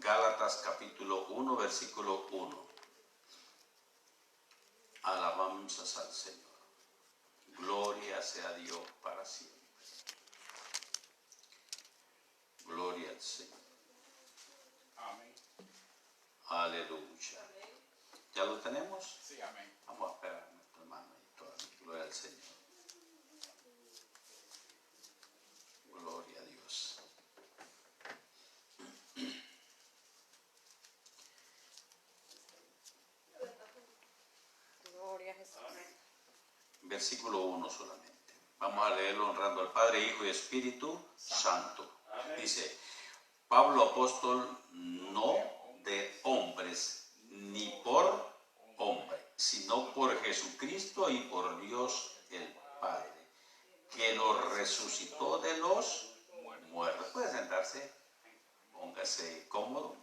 Gálatas capítulo 1, versículo 1. Alabanzas al Señor. Gloria sea a Dios para siempre. Gloria al Señor. Amén. Aleluya. ¿Ya lo tenemos? Sí, amén. Vamos a esperar a nuestro hermano y toda. Gloria al Señor. Gloria a Dios. Gloria a Jesús. Versículo 1 solamente. Vamos a leerlo honrando al Padre, Hijo y Espíritu Santo. Dice, Pablo apóstol, no de hombres, ni por hombre, sino por Jesucristo y por Dios el Padre, que lo resucitó de los muertos. Puede sentarse, póngase cómodo.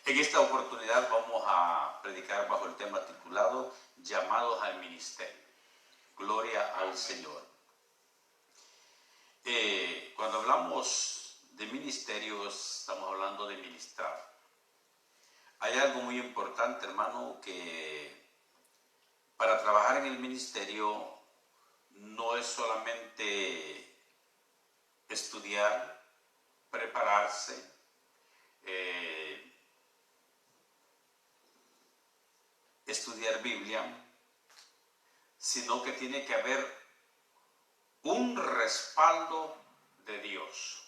En esta oportunidad vamos a predicar bajo el tema titulado Llamados al Ministerio. Gloria al Señor. Cuando hablamos de ministerios, estamos hablando de ministrar. Hay algo muy importante, hermano, que para trabajar en el ministerio no es solamente estudiar, prepararse, estudiar Biblia, sino que tiene que haber un respaldo de Dios.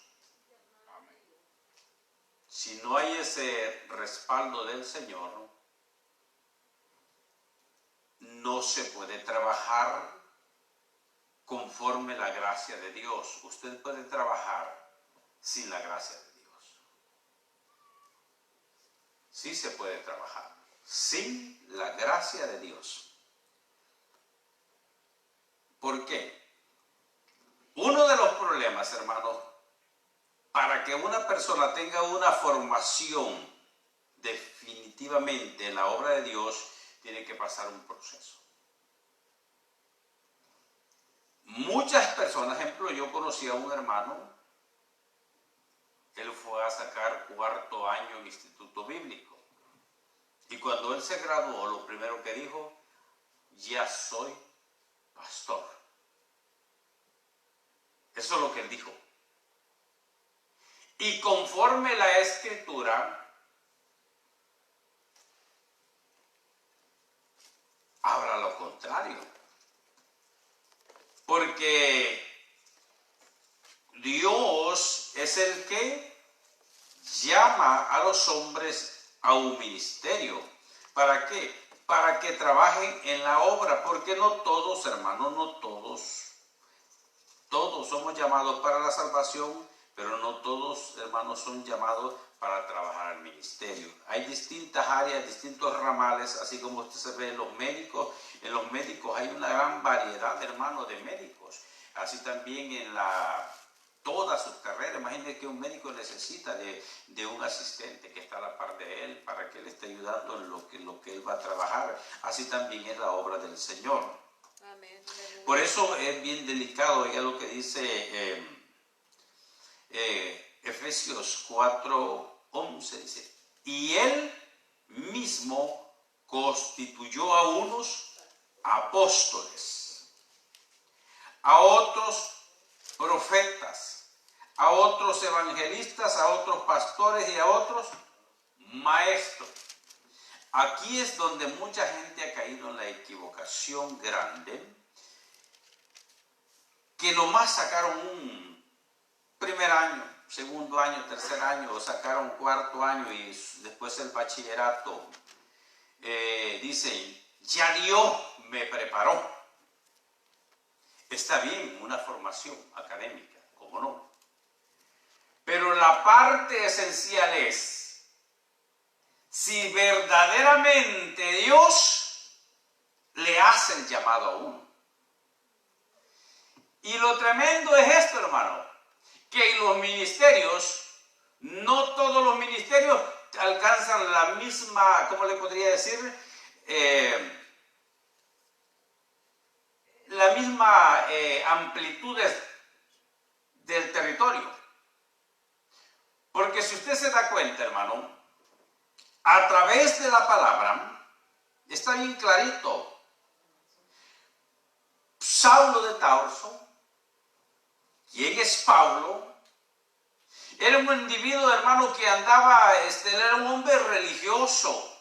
Si no hay ese respaldo del Señor, no se puede trabajar conforme la gracia de Dios. Usted puede trabajar sin la gracia de Dios. Sí se puede trabajar sin la gracia de Dios. ¿Por qué? Uno de los problemas, hermanos, para que una persona tenga una formación definitivamente en la obra de Dios, tiene que pasar un proceso. Muchas personas, ejemplo, yo conocí a un hermano, él fue a sacar 4º año en Instituto Bíblico. Y cuando él se graduó, lo primero que dijo, ya soy pastor. Eso es lo que él dijo. Y conforme la Escritura, habla lo contrario. Porque Dios es el que llama a los hombres a un ministerio. ¿Para qué? Para que trabajen en la obra. Porque no todos, hermanos, no todos. Todos somos llamados para la salvación, pero no todos, hermanos, son llamados para trabajar al ministerio. Hay distintas áreas, distintos ramales, así como usted se ve en los médicos. En los médicos hay una gran variedad, hermanos, de médicos. Así también en todas sus carreras. Imagínense que un médico necesita de un asistente que está a la par de él para que le esté ayudando en lo que él va a trabajar. Así también es la obra del Señor. Amén. Por eso es bien delicado, ya lo que dice Efesios 4:11, dice, y él mismo constituyó a unos apóstoles, a otros profetas, a otros evangelistas, a otros pastores y a otros maestros. Aquí es donde mucha gente ha caído en la equivocación grande, que nomás sacaron un primer año, segundo año, tercer año, o sacaron 4º año y después el bachillerato. Dicen, ya Dios me preparó. Está bien, una formación académica, ¿cómo no? Pero la parte esencial es, si verdaderamente Dios le hace el llamado a uno. Y lo tremendo es esto, hermano, que en los ministerios, no todos los ministerios alcanzan la misma, ¿cómo le podría decir? La misma amplitud del territorio. Porque si usted se da cuenta, hermano, a través de la palabra, está bien clarito. Saulo de Tarso, ¿quién es Pablo? Era un individuo, hermano, que andaba, era un hombre religioso,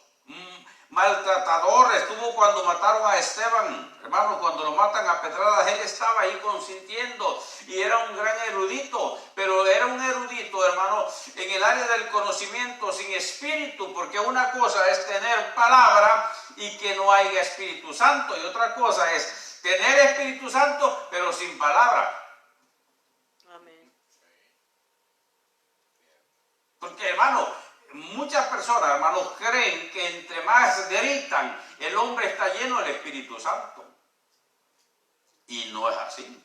maltratador. Estuvo cuando mataron a Esteban, hermano, cuando lo matan a pedradas, él estaba ahí consintiendo y era un gran erudito, pero era un erudito, hermano, en el área del conocimiento sin espíritu, porque una cosa es tener palabra y que no haya Espíritu Santo, y otra cosa es tener Espíritu Santo, pero sin palabra. Amén. Porque, hermano, muchas personas, hermanos, creen que entre más gritan, el hombre está lleno del Espíritu Santo. Y no es así.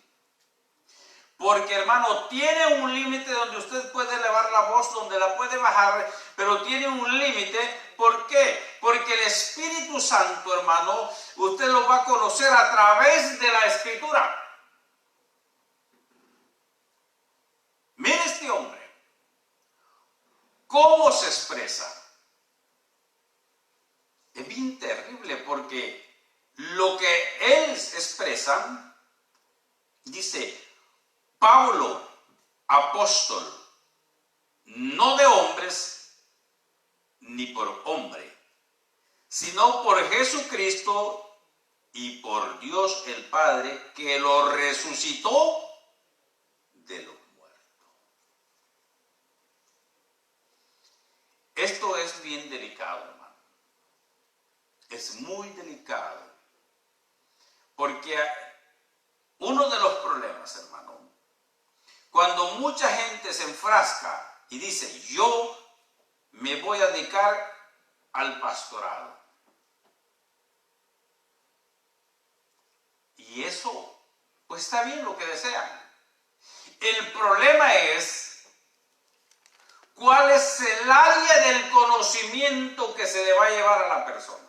Porque, hermano, tiene un límite donde usted puede elevar la voz, donde la puede bajar, pero tiene un límite. ¿Por qué? Porque el Espíritu Santo, hermano, usted lo va a conocer a través de la Escritura. Mire este hombre. ¿Cómo se expresa? Es bien terrible porque lo que él expresa, dice, Pablo, apóstol, no de hombres ni por hombre, sino por Jesucristo y por Dios el Padre, que lo resucitó de los muertos. Esto es bien delicado, hermano. Es muy delicado. Porque uno de los problemas, hermano, cuando mucha gente se enfrasca y dice, yo me voy a dedicar al pastorado. Y eso, pues está bien lo que desean. El problema es, ¿cuál es el área del conocimiento que se le va a llevar a la persona?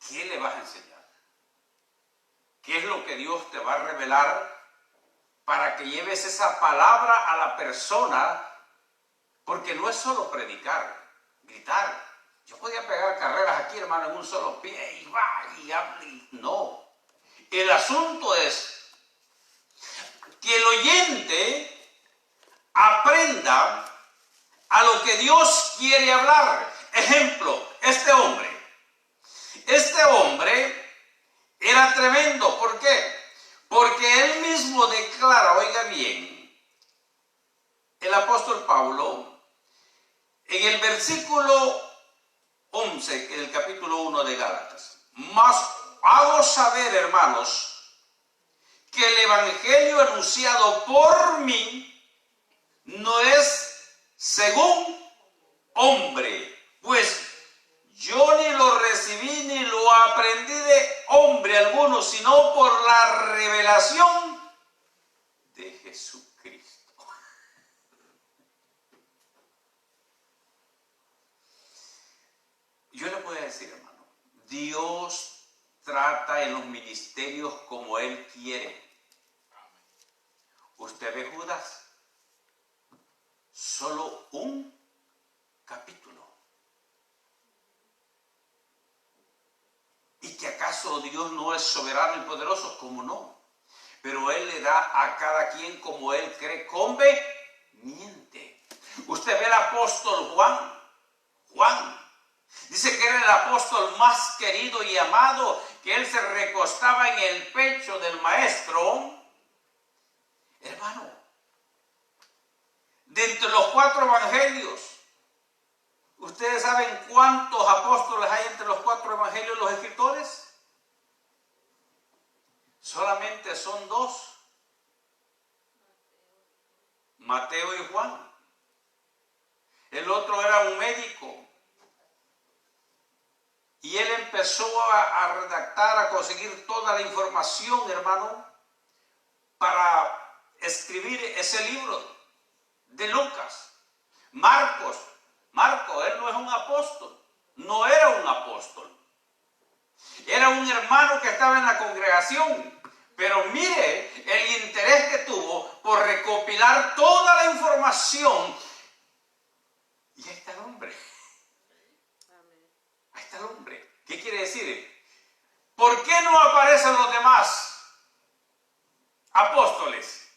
¿Qué le vas a enseñar? ¿Qué es lo que Dios te va a revelar para que lleves esa palabra a la persona? Porque no es solo predicar, gritar. Yo podía pegar carreras aquí, hermano, en un solo pie y va y habla. No. El asunto es que el oyente aprenda a lo que Dios quiere hablar. Ejemplo, este hombre. Este hombre era tremendo. ¿Por qué? Porque él mismo declara, oiga bien, el apóstol Pablo, en el versículo 11, en el capítulo 1 de Gálatas, mas hago saber, hermanos, que el evangelio anunciado por mí no es según hombre, pues yo ni lo recibí ni lo aprendí de hombre alguno, sino por la revelación de Jesucristo. Yo le voy a decir, hermano, Dios trata en los ministerios como Él quiere. Usted ve Judas, solo un capítulo. ¿Y que acaso Dios no es soberano y poderoso? ¿Cómo no? Pero Él le da a cada quien como Él cree conveniente. Usted ve al apóstol Juan. Dice que era el apóstol más querido y amado, que él se recostaba en el pecho del maestro. Hermano, de entre los 4 evangelios, ¿ustedes saben cuántos apóstoles hay entre los 4 evangelios, los escritores? Solamente son 2. Mateo y Juan. El otro era un médico. Y él empezó a redactar, a conseguir toda la información, hermano, para escribir ese libro de Lucas. Marco, él no es un apóstol, no era un apóstol. Era un hermano que estaba en la congregación, pero mire el interés que tuvo por recopilar toda la información. Y ahí está el hombre. al hombre. ¿Qué quiere decir? ¿Por qué no aparecen los demás apóstoles?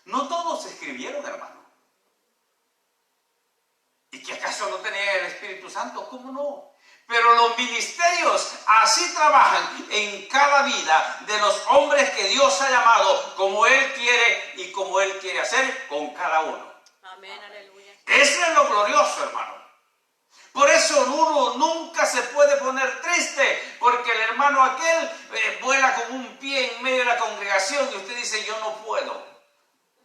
No todos escribieron, hermano. ¿Y que acaso no tenía el Espíritu Santo? ¿Cómo no? Pero los ministerios así trabajan en cada vida de los hombres que Dios ha llamado, como Él quiere y como Él quiere hacer con cada uno. Amén, aleluya. Eso es lo glorioso, hermano. Por eso uno nunca se puede poner triste, porque el hermano aquel vuela con un pie en medio de la congregación y usted dice, yo no puedo.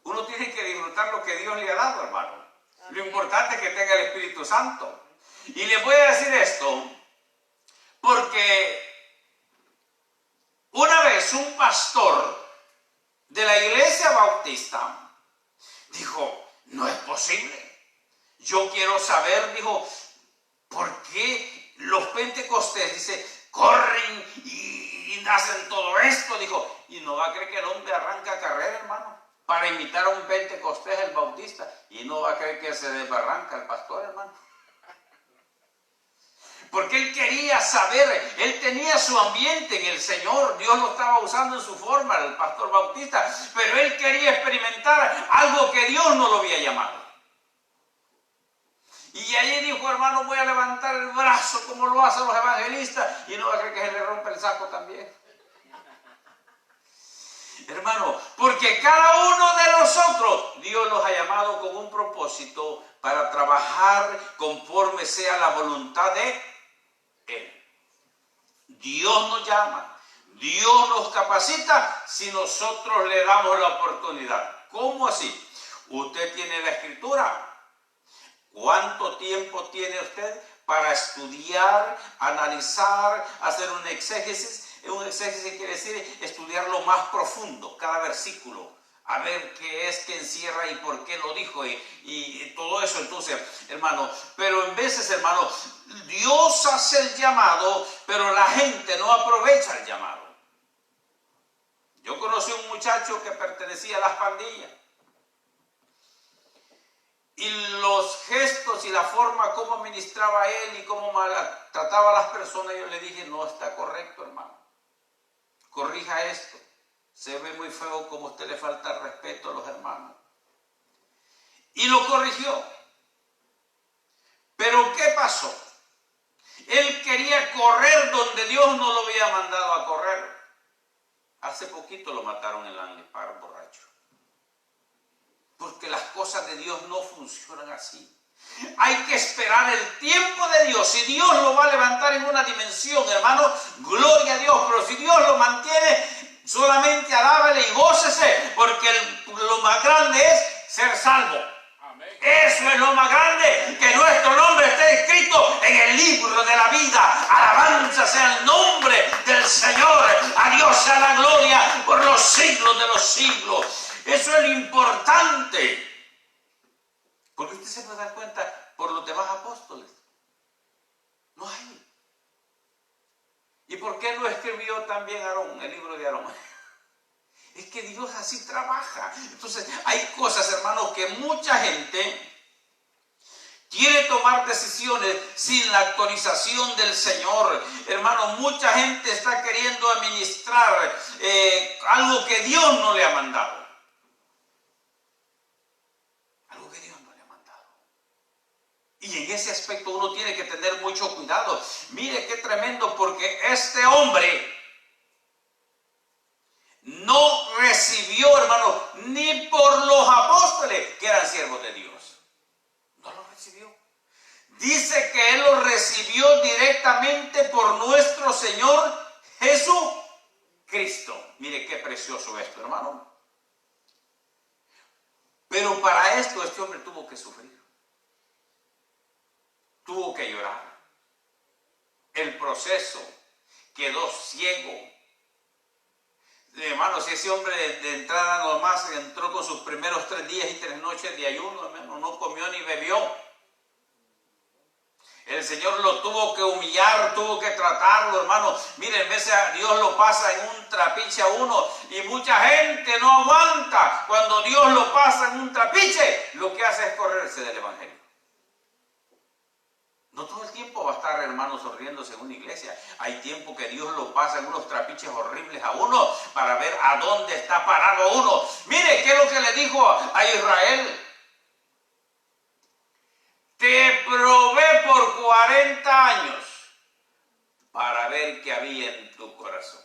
Uno tiene que disfrutar lo que Dios le ha dado, hermano. Amén. Lo importante es que tenga el Espíritu Santo. Y les voy a decir esto, porque una vez un pastor de la iglesia bautista dijo, no es posible. Yo quiero saber, dijo, ¿por qué los pentecostés, dice, corren y hacen todo esto? Dijo, y no va a creer que el hombre arranca carrera, hermano, para imitar a un pentecostés, el bautista, y no va a creer que se desbarranca el pastor, hermano. Porque él quería saber, él tenía su ambiente en el Señor, Dios lo estaba usando en su forma, el pastor bautista, pero él quería experimentar algo que Dios no lo había llamado. Y allí dijo, hermano, voy a levantar el brazo como lo hacen los evangelistas, y no va a creer que se le rompe el saco también. Hermano, porque cada uno de nosotros, Dios los ha llamado con un propósito para trabajar conforme sea la voluntad de Él. Dios nos llama, Dios nos capacita si nosotros le damos la oportunidad. ¿Cómo así? Usted tiene la Escritura. ¿Cuánto tiempo tiene usted para estudiar, analizar, hacer un exégesis? Un exégesis quiere decir estudiar lo más profundo, cada versículo, a ver qué es que encierra y por qué lo dijo y todo eso. Entonces, hermano, pero en veces, hermano, Dios hace el llamado, pero la gente no aprovecha el llamado. Yo conocí a un muchacho que pertenecía a las pandillas. Y los gestos y la forma como ministraba él y cómo trataba a las personas, yo le dije, no está correcto, hermano. Corrija esto. Se ve muy feo como a usted le falta el respeto a los hermanos. Y lo corrigió. Pero ¿qué pasó? Él quería correr donde Dios no lo había mandado a correr. Hace poquito lo mataron en Languipar, borracho. Porque las cosas de Dios no funcionan así. Hay que esperar el tiempo de Dios. Si Dios lo va a levantar en una dimensión, hermano, gloria a Dios. Pero si Dios lo mantiene, solamente alábele y gócese, porque lo más grande es ser salvo. Amén. Eso es lo más grande, que nuestro nombre esté escrito en el libro de la vida. Alabanza sea el nombre del Señor. A Dios sea la gloria por los siglos de los siglos. Eso es lo importante. Porque usted se puede dar cuenta por los demás apóstoles. No hay. ¿Y por qué no escribió también Aarón, el libro de Aarón? Es que Dios así trabaja. Entonces hay cosas, hermanos, que mucha gente quiere tomar decisiones sin la autorización del Señor. Hermano, mucha gente está queriendo administrar algo que Dios no le ha mandado. Y en ese aspecto uno tiene que tener mucho cuidado. Mire qué tremendo, porque este hombre no recibió, hermano, ni por los apóstoles que eran siervos de Dios. No lo recibió. Dice que él lo recibió directamente por nuestro Señor Jesucristo. Mire qué precioso esto, hermano. Pero para esto este hombre tuvo que sufrir. Tuvo que llorar. El proceso, quedó ciego. Hermano, si ese hombre de entrada nomás entró con sus primeros 3 días y 3 noches de ayuno, hermano, no comió ni bebió. El Señor lo tuvo que humillar, tuvo que tratarlo, hermano. Miren, a veces Dios lo pasa en un trapiche a uno y mucha gente no aguanta. Cuando Dios lo pasa en un trapiche, lo que hace es correrse del Evangelio. No todo el tiempo va a estar, hermano, sonriéndose en una iglesia. Hay tiempo que Dios lo pasa en unos trapiches horribles a uno para ver a dónde está parado uno. Mire, ¿qué es lo que le dijo a Israel? Te probé por 40 años para ver qué había en tu corazón.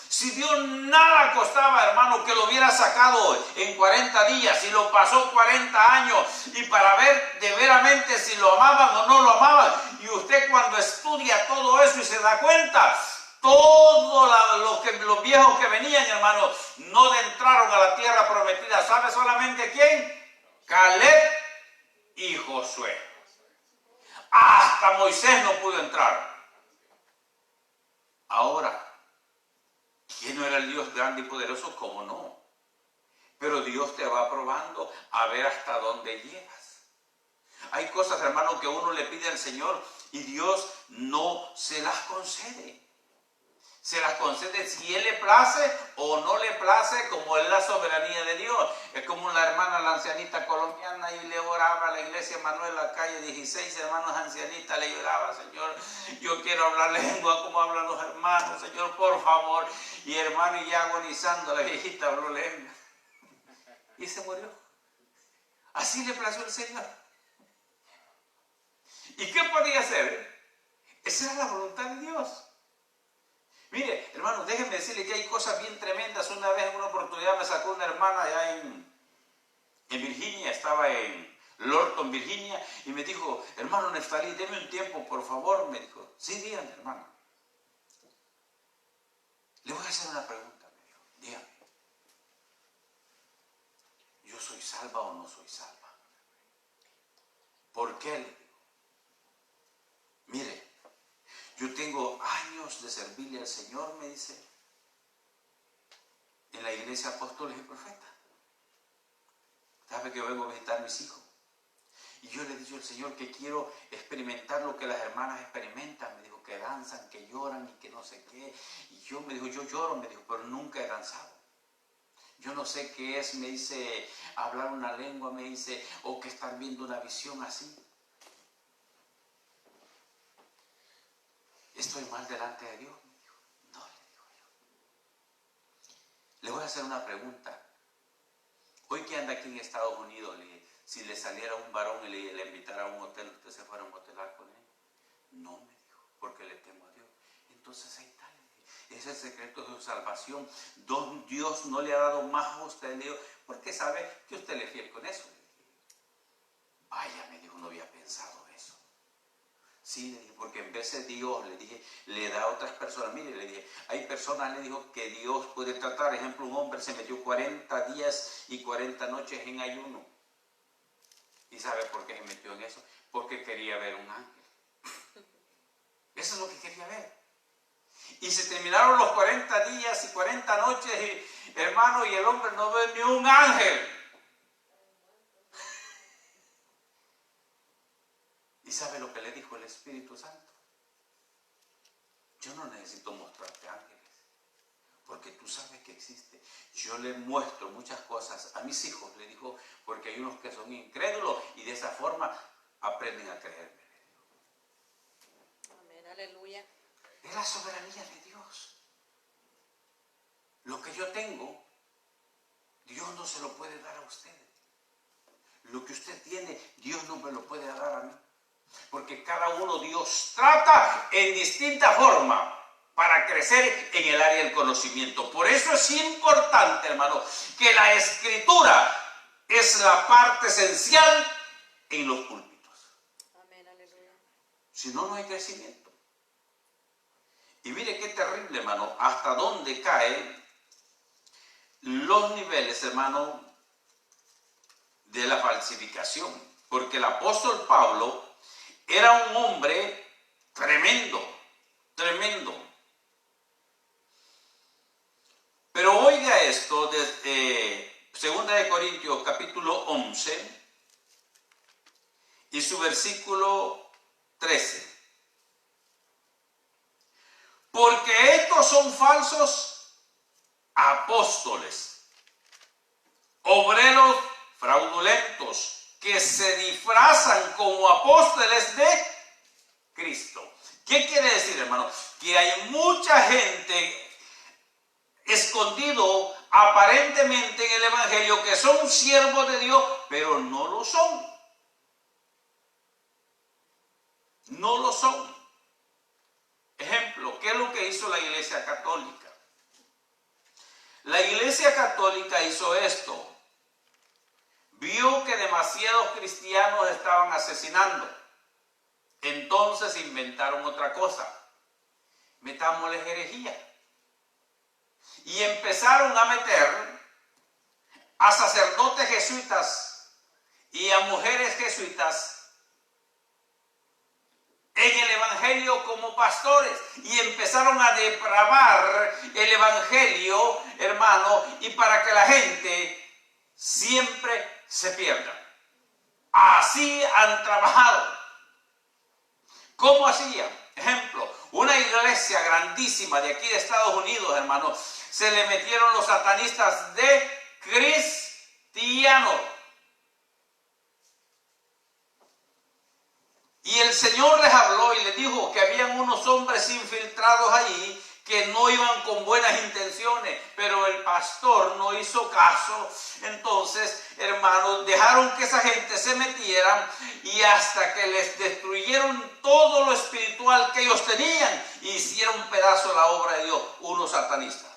Si Dios nada costaba, hermano, que lo hubiera sacado en 40 días y lo pasó 40 años y para ver de veramente si lo amaban o no lo amaban. Y usted cuando estudia todo eso y se da cuenta, todos los viejos que venían, hermano, no entraron a la tierra prometida. ¿Sabe solamente quién? Caleb y Josué. Hasta Moisés no pudo entrar. Ahora, ¿quién no era el Dios grande y poderoso? ¿Cómo no? Pero Dios te va probando a ver hasta dónde llegas. Hay cosas, hermano, que uno le pide al Señor y Dios no se las concede. Se las concede si Él le place o no le place, como es la soberanía de Dios. Es como la hermana, la ancianita colombiana, y le oraba a la iglesia Manuel, la calle 16, hermanos ancianitas, le lloraba: Señor, yo quiero hablar lengua como hablan los hermanos, Señor, por favor. Y hermano, y ya agonizando, la viejita habló lengua. Y se murió. Así le plació el Señor. ¿Y qué podía hacer? Esa era la voluntad de Dios. Mire, hermano, déjenme decirle que hay cosas bien tremendas. Una vez, en una oportunidad, me sacó una hermana allá en Virginia, estaba en Lorton, Virginia, y me dijo: hermano Neftalí, deme un tiempo, por favor. Me dijo: sí, dígame, hermano. Le voy a hacer una pregunta, me dijo. Dígame. ¿Yo soy salva o no soy salva? ¿Por qué? Le digo: mire, yo tengo años de servirle al Señor, me dice, en la iglesia Apóstoles y Profetas. ¿Sabe que vengo a visitar a mis hijos? Y yo le he dicho al Señor que quiero experimentar lo que las hermanas experimentan. Me dijo que danzan, que lloran y que no sé qué. Y yo, me dijo, yo lloro, me dijo, pero nunca he danzado. Yo no sé qué es, me dice, hablar una lengua, me dice, o que estar viendo una visión así. ¿Estoy mal delante de Dios? Me dijo. No, le digo yo. Le voy a hacer una pregunta. Hoy que anda aquí en Estados Unidos, si le saliera un varón y le invitara a un hotel, ¿usted se fuera a motelar con él? No, me dijo, porque le temo a Dios. Entonces ahí está. Es el secreto de su salvación. Dios no le ha dado más a usted, le digo, porque sabe que usted le es fiel con eso. Vaya, me dijo, no había pensado eso. Sí, le dije, porque en vez de Dios, le dije, le da a otras personas. Mire, le dije, hay personas, le dijo, que Dios puede tratar. Ejemplo, un hombre se metió 40 días y 40 noches en ayuno. ¿Y sabe por qué se metió en eso? Porque quería ver un ángel. Eso es lo que quería ver. Y se terminaron los 40 días y 40 noches, hermano, y el hombre no ve ni un ángel. ¿Y sabe lo que le dijo el Espíritu Santo? Yo no necesito mostrarte ángeles, porque tú sabes que existe. Yo le muestro muchas cosas a mis hijos, le dijo, porque hay unos que son incrédulos y de esa forma aprenden a creerme. Amén, aleluya. Es la soberanía de Dios. Lo que yo tengo, Dios no se lo puede dar a usted. Lo que usted tiene, Dios no me lo puede dar a mí. Porque cada uno Dios trata en distinta forma para crecer en el área del conocimiento. Por eso es importante, hermano, que la Escritura es la parte esencial en los púlpitos. Amén, aleluya. Si no, no hay crecimiento. Y mire qué terrible, hermano, hasta dónde caen los niveles, hermano, de la falsificación. Porque el apóstol Pablo era un hombre tremendo, tremendo. Pero oiga esto, desde 2 de Corintios capítulo 11 y su versículo 13. Porque estos son falsos apóstoles, obreros fraudulentos, que se disfrazan como apóstoles de Cristo. ¿Qué quiere decir, hermano? Que hay mucha gente escondido aparentemente en el evangelio que son siervos de Dios, pero no lo son. No lo son. Ejemplo, ¿qué es lo que hizo la Iglesia Católica? La Iglesia Católica hizo esto. Vio que demasiados cristianos estaban asesinando. Entonces inventaron otra cosa. Metámosles herejía. Y empezaron a meter a sacerdotes jesuitas y a mujeres jesuitas en el evangelio como pastores, y empezaron a depravar el evangelio, hermano, y para que la gente siempre se pierda. Así han trabajado. ¿Cómo hacían? Ejemplo, una iglesia grandísima de aquí de Estados Unidos, hermano, se le metieron los satanistas de cristianos. Y el Señor les habló y les dijo que habían unos hombres infiltrados allí que no iban con buenas intenciones, pero el pastor no hizo caso. Entonces, hermanos, dejaron que esa gente se metieran y hasta que les destruyeron todo lo espiritual que ellos tenían, hicieron un pedazo de la obra de Dios, unos satanistas.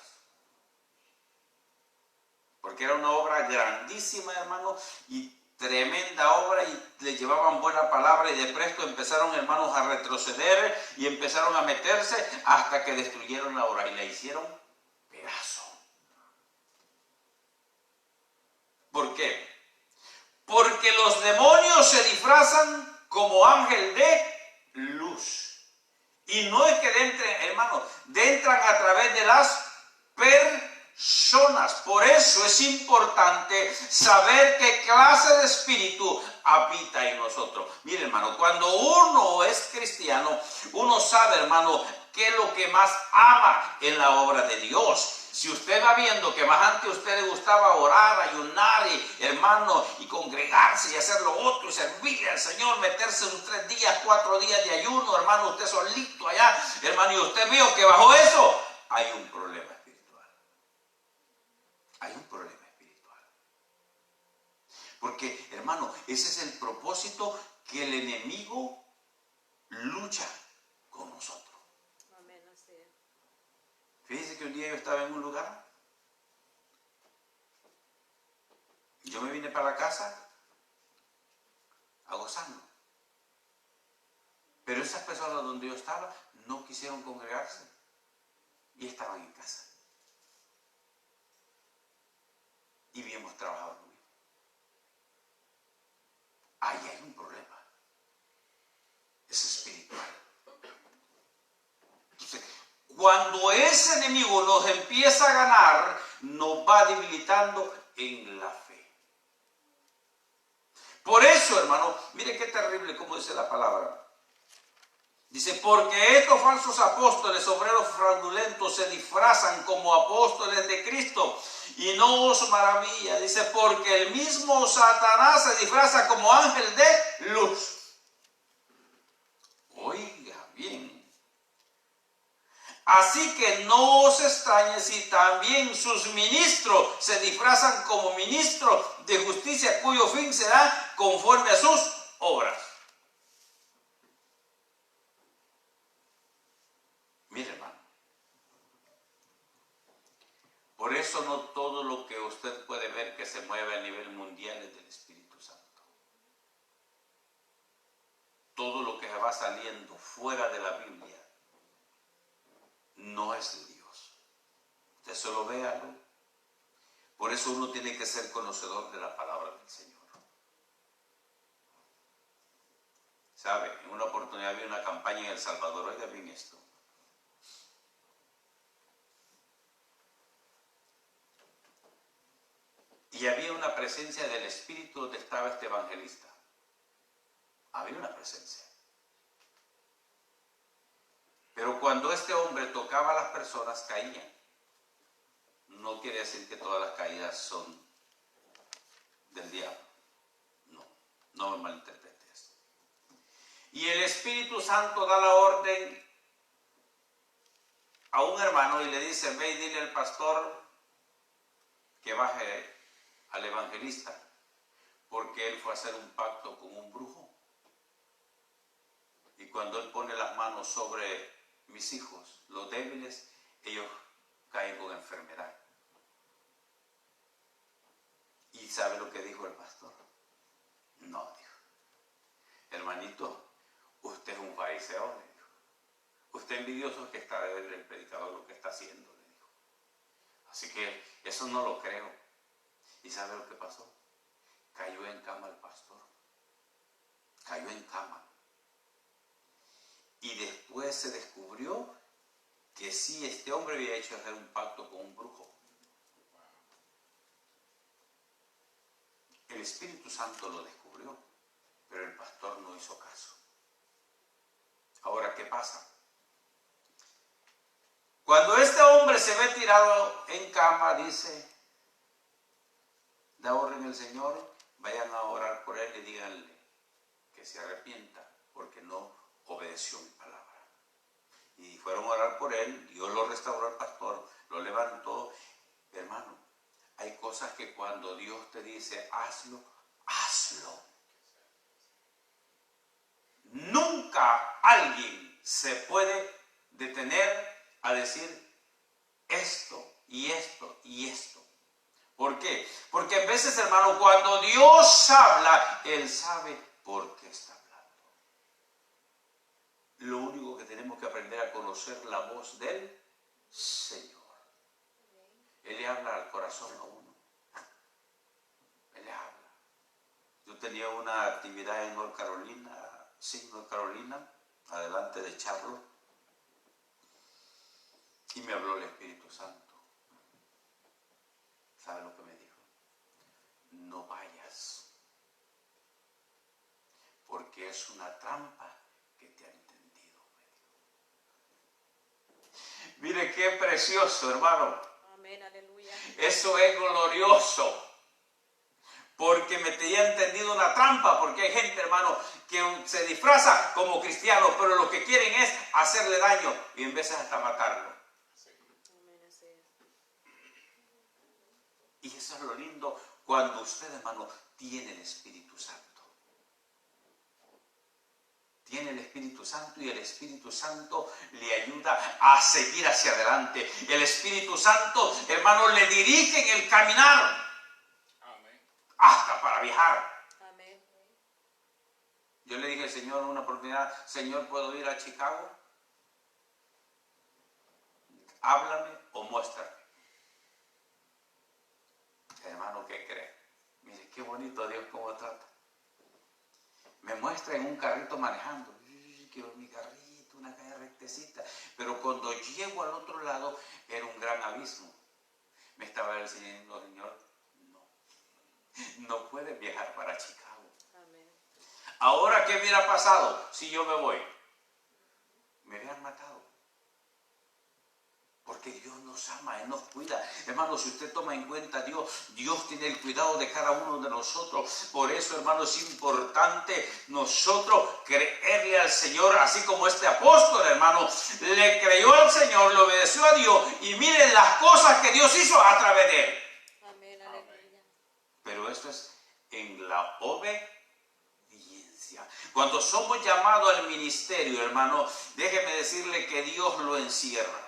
Porque era una obra grandísima, hermanos, y tremenda obra, y le llevaban buena palabra, y de presto empezaron, hermanos, a retroceder y empezaron a meterse hasta que destruyeron la obra y la hicieron pedazo. ¿Por qué? Porque los demonios se disfrazan como ángel de luz. Y no es que entren, hermanos, entran a través de las personas. Por eso es importante saber qué clase de espíritu habita en nosotros. Mire, hermano, cuando uno es cristiano, uno sabe, hermano, qué es lo que más ama en la obra de Dios. Si usted va viendo que más antes a usted le gustaba orar, ayunar, y, hermano, y congregarse y hacer lo otro y servirle al Señor, meterse unos 3 días, 4 días de ayuno, hermano, usted solito allá, hermano, y usted vio que bajo eso hay un problema. Hay un problema espiritual. Porque, hermano, ese es el propósito, que el enemigo lucha con nosotros. Amén, así es. Fíjense que un día yo estaba en un lugar. Yo me vine para la casa a gozarme. Pero esas personas donde yo estaba no quisieron congregarse y estaban en casa. Y habíamos trabajado conmigo. Ahí hay un problema. Es espiritual. Entonces, cuando ese enemigo nos empieza a ganar, nos va debilitando en la fe. Por eso, hermano, mire qué terrible como dice la palabra. Dice, porque estos falsos apóstoles, obreros fraudulentos, se disfrazan como apóstoles de Cristo. Y no os maravilla, dice, porque el mismo Satanás se disfraza como ángel de luz. Oiga bien. Así que no os extrañe si también sus ministros se disfrazan como ministros de justicia, cuyo fin será conforme a sus obras. Mire, hermano, por eso no todo lo que usted puede ver que se mueve a nivel mundial es del Espíritu Santo. Todo lo que va saliendo fuera de la Biblia no es de Dios. Usted solo véalo. Por eso uno tiene que ser conocedor de la palabra del Señor. ¿Sabe? En una oportunidad había una campaña en El Salvador. Oiga bien esto. Y había una presencia del Espíritu donde estaba este evangelista. Había una presencia. Pero cuando este hombre tocaba a las personas, caían. No quiere decir que todas las caídas son del diablo. No. No me malinterpretes. Y el Espíritu Santo da la orden a un hermano y le dice, ve y dile al pastor que baje al evangelista, porque él fue a hacer un pacto con un brujo. Y cuando él pone las manos sobre mis hijos, los débiles, ellos caen con enfermedad. ¿Y sabe lo que dijo el pastor? No, dijo. Hermanito, usted es un fariseo, le dijo. Usted envidioso que está de ver el predicador lo que está haciendo, le dijo. Así que eso no lo creo. ¿Y sabe lo que pasó? Cayó en cama el pastor. Cayó en cama. Y después se descubrió que sí, este hombre había hecho hacer un pacto con un brujo. El Espíritu Santo lo descubrió, pero el pastor no hizo caso. Ahora, ¿qué pasa? Cuando este hombre se ve tirado en cama, dice, da orden el Señor, vayan a orar por él y díganle que se arrepienta, porque no obedeció mi palabra. Y fueron a orar por él, Dios lo restauró al pastor, lo levantó. Hermano, hay cosas que cuando Dios te dice, hazlo, hazlo. Nunca alguien se puede detener a decir esto y esto y esto. ¿Por qué? Porque a veces, hermano, cuando Dios habla, Él sabe por qué está hablando. Lo único que tenemos que aprender a conocer la voz del Señor. Él le habla al corazón a uno. Él le habla. Yo tenía una actividad en North Carolina, adelante de Charlotte, y me habló el Espíritu Santo. ¿Sabe lo que me dijo? No vayas, porque es una trampa que te han tendido. Mire qué precioso, hermano. Amén, aleluya. Eso es glorioso. Porque me tenían tendido una trampa, porque hay gente, hermano, que se disfraza como cristiano, pero lo que quieren es hacerle daño y en vez hasta matarlo. Amén, así es. Y eso es lo lindo cuando usted, hermano, tiene el Espíritu Santo. Tiene el Espíritu Santo y el Espíritu Santo le ayuda a seguir hacia adelante. El Espíritu Santo, hermano, le dirige en el caminar. Hasta para viajar. Amén. Yo le dije al Señor en una oportunidad, Señor, ¿puedo ir a Chicago? Háblame o muéstrame. Hermano, ¿qué cree? Mire, qué bonito Dios cómo trata. Me muestra en un carrito manejando. Quiero mi carrito, una calle rectecita. Pero cuando llego al otro lado, era un gran abismo. Me estaba diciendo, Señor, no puedes viajar para Chicago. Amén. Ahora, ¿qué hubiera pasado si yo me voy? Me hubieran matado. Porque Dios nos ama, Él nos cuida. Hermano, si usted toma en cuenta a Dios, Dios tiene el cuidado de cada uno de nosotros. Por eso, hermano, es importante nosotros creerle al Señor, así como este apóstol, hermano, le creyó al Señor, le obedeció a Dios y miren las cosas que Dios hizo a través de él. Amén, aleluya. Pero esto es en la obediencia. Cuando somos llamados al ministerio, hermano, déjeme decirle que Dios lo encierra.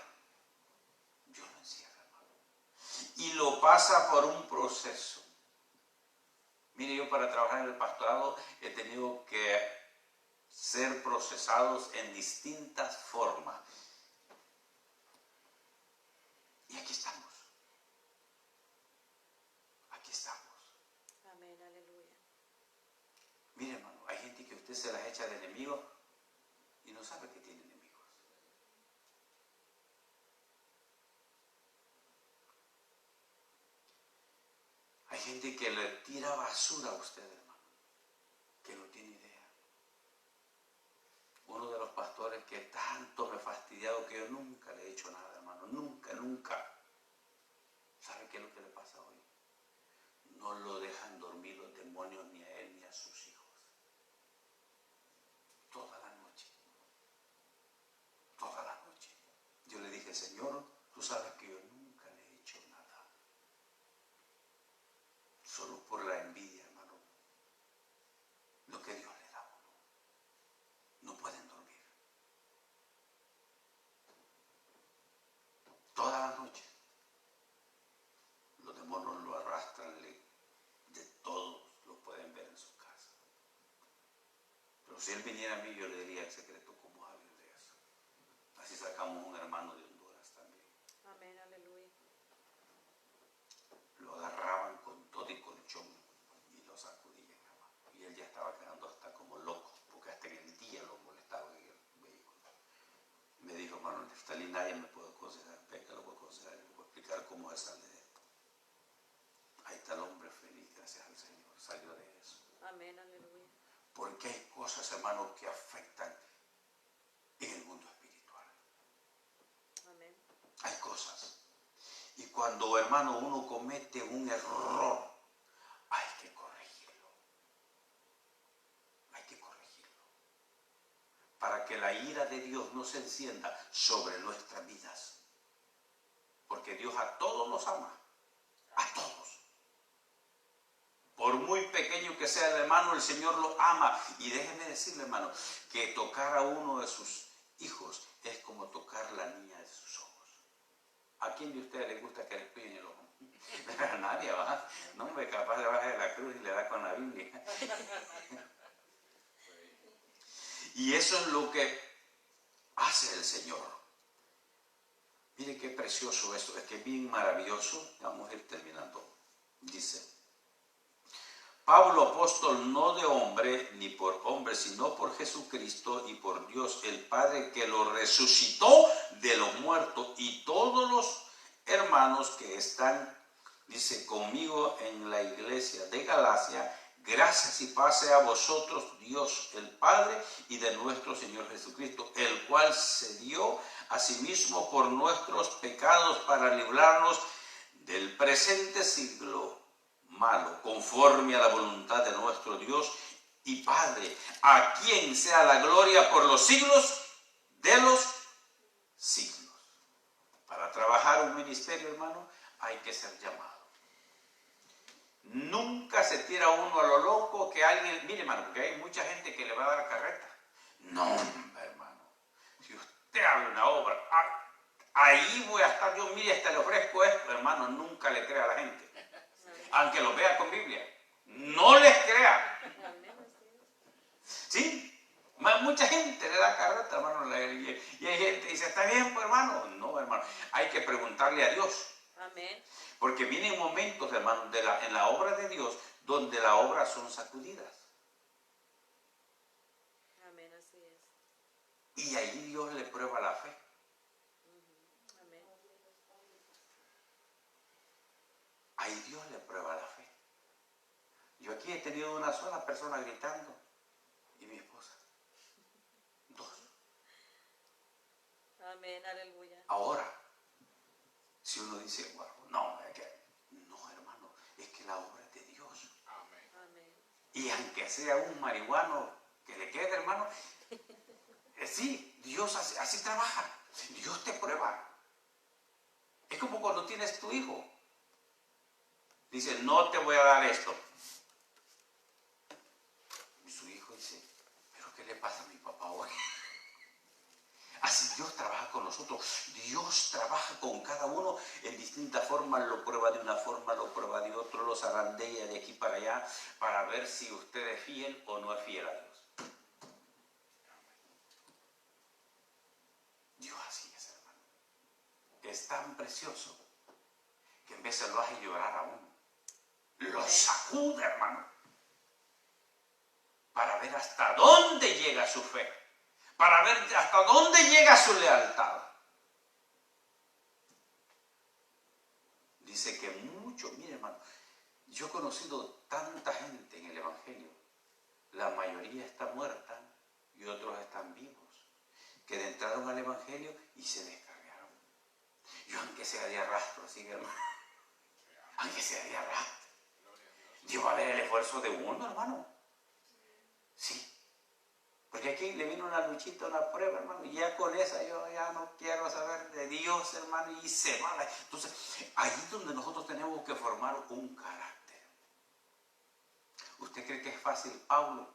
Dios lo encierra, hermano. Y lo pasa por un proceso. Mire, yo para trabajar en el pastorado he tenido que ser procesados en distintas formas. Y aquí estamos. Aquí estamos. Amén, aleluya. Mire, hermano, hay gente que usted se las echa de enemigo y no sabe que tiene enemigos. Hay gente que le tira basura a usted, hermano, que no tiene idea. Uno de los pastores que tanto me ha fastidiado que yo nunca le he hecho nada, hermano, nunca. ¿Sabe qué es lo que le pasa hoy? No lo dejan dormir los demonios ni a él ni a sus hijos. Pero si él viniera a mí, yo le diría el secreto cómo salir de eso. Así sacamos un hermano de Honduras también. Amén, aleluya. Lo agarraban con todo y colchón y lo sacudían, hermano. Y él ya estaba quedando hasta como loco, porque hasta en el día lo molestaba en el vehículo. Me dijo, hermano Neftalí, nadie me puede aconsejar, venga, lo voy a aconsejar, le voy a explicar cómo se sale de esto. Ahí está el hombre feliz, gracias al Señor, salió de eso. Amén, aleluya. Porque hay cosas, hermano, que afectan en el mundo espiritual. Amén. Hay cosas. Y cuando, hermano, uno comete un error, hay que corregirlo. Hay que corregirlo. Para que la ira de Dios no se encienda sobre nuestras vidas. Porque Dios a todos los ama. A todos. Por muy pequeño que sea el hermano, el Señor lo ama. Y déjeme decirle, hermano, que tocar a uno de sus hijos es como tocar la niña de sus ojos. ¿A quién de ustedes le gusta que le espíen el ojo? A nadie, ¿va? No, hombre, capaz le baja de la cruz y le da con la Biblia. Y eso es lo que hace el Señor. Mire qué precioso esto, es que es bien maravilloso. Vamos a ir terminando. Dice, Pablo, apóstol, no de hombre, ni por hombre, sino por Jesucristo y por Dios, el Padre, que lo resucitó de los muertos, y todos los hermanos que están, dice, conmigo en la iglesia de Galacia, gracias y paz sea a vosotros, Dios el Padre, y de nuestro Señor Jesucristo, el cual se dio a sí mismo por nuestros pecados para librarnos del presente siglo malo, conforme a la voluntad de nuestro Dios y Padre, a quien sea la gloria por los siglos de los siglos. Para trabajar un ministerio, hermano, hay que ser llamado. Nunca se tira uno a lo loco que alguien, mire, hermano, porque hay mucha gente que le va a dar carreta. No, hermano, si usted abre una obra, ahí voy a estar yo, mire, hasta le ofrezco esto, hermano, nunca le crea a la gente. Aunque lo vea con Biblia, no les crea. ¿Sí? Mucha gente le da carreta, hermano, y hay gente que dice, está bien, pues, hermano. No, hermano, hay que preguntarle a Dios. Amén. Porque vienen momentos, hermano, en la obra de Dios, donde las obras son sacudidas. Amén, así es. Y ahí Dios le prueba la fe. Amén. Ahí Dios le prueba la fe. Yo aquí he tenido una sola persona gritando y mi esposa. Dos. Amén, aleluya. Ahora, si uno dice, bueno, no, hermano, es que la obra es de Dios. Amén. Y aunque sea un marihuano que le quede, hermano, sí, Dios así trabaja. Dios te prueba. Es como cuando tienes tu hijo. Dice, no te voy a dar esto. Y su hijo dice, ¿pero qué le pasa a mi papá hoy? Así Dios trabaja con nosotros. Dios trabaja con cada uno en distintas formas. Lo prueba de una forma, lo prueba de otro, lo zarandea de aquí para allá para ver si usted es fiel o no es fiel a Dios. Dios así es, hermano. Es tan precioso que en vez lo hace llorar a uno. Lo sacude, hermano, para ver hasta dónde llega su fe, para ver hasta dónde llega su lealtad. Dice que mucho, mire, hermano, yo he conocido tanta gente en el Evangelio, la mayoría está muerta y otros están vivos, que entraron al Evangelio y se descargaron. Yo aunque sea de arrastro, así, hermano, aunque sea de arrastro, Dios va a ver el esfuerzo de uno, hermano. Sí. Porque aquí le vino una luchita, una prueba, hermano, y ya con esa yo ya no quiero saber de Dios, hermano, y se va. Entonces, ahí es donde nosotros tenemos que formar un carácter. ¿Usted cree que es fácil, Pablo,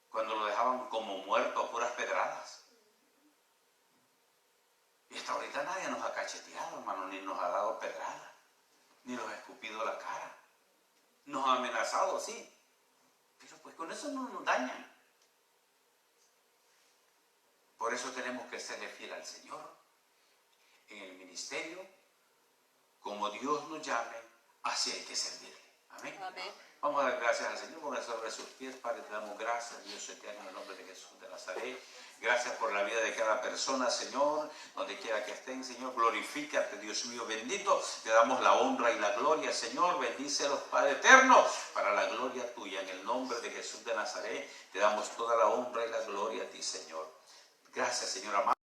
cuando lo dejaban como muerto a puras pedradas? Y hasta ahorita nadie nos ha cacheteado, hermano, ni nos ha dado pedradas, ni nos ha escupido la cara. Nos ha amenazado, sí, pero pues con eso no nos dañan. Por eso tenemos que serle fiel al Señor en el ministerio. Como Dios nos llame, así hay que servirle. Amén. Amén. Vamos a dar gracias al Señor. Vamos a sobre sus pies, Padre. Te damos gracias, Dios eterno, en el nombre de Jesús de Nazaret. Gracias por la vida de cada persona, Señor, donde quiera que estén, Señor. Glorifícate, Dios mío bendito. Te damos la honra y la gloria, Señor. Bendícelos, Padre eterno, para la gloria tuya. En el nombre de Jesús de Nazaret, te damos toda la honra y la gloria a ti, Señor. Gracias, Señor amado.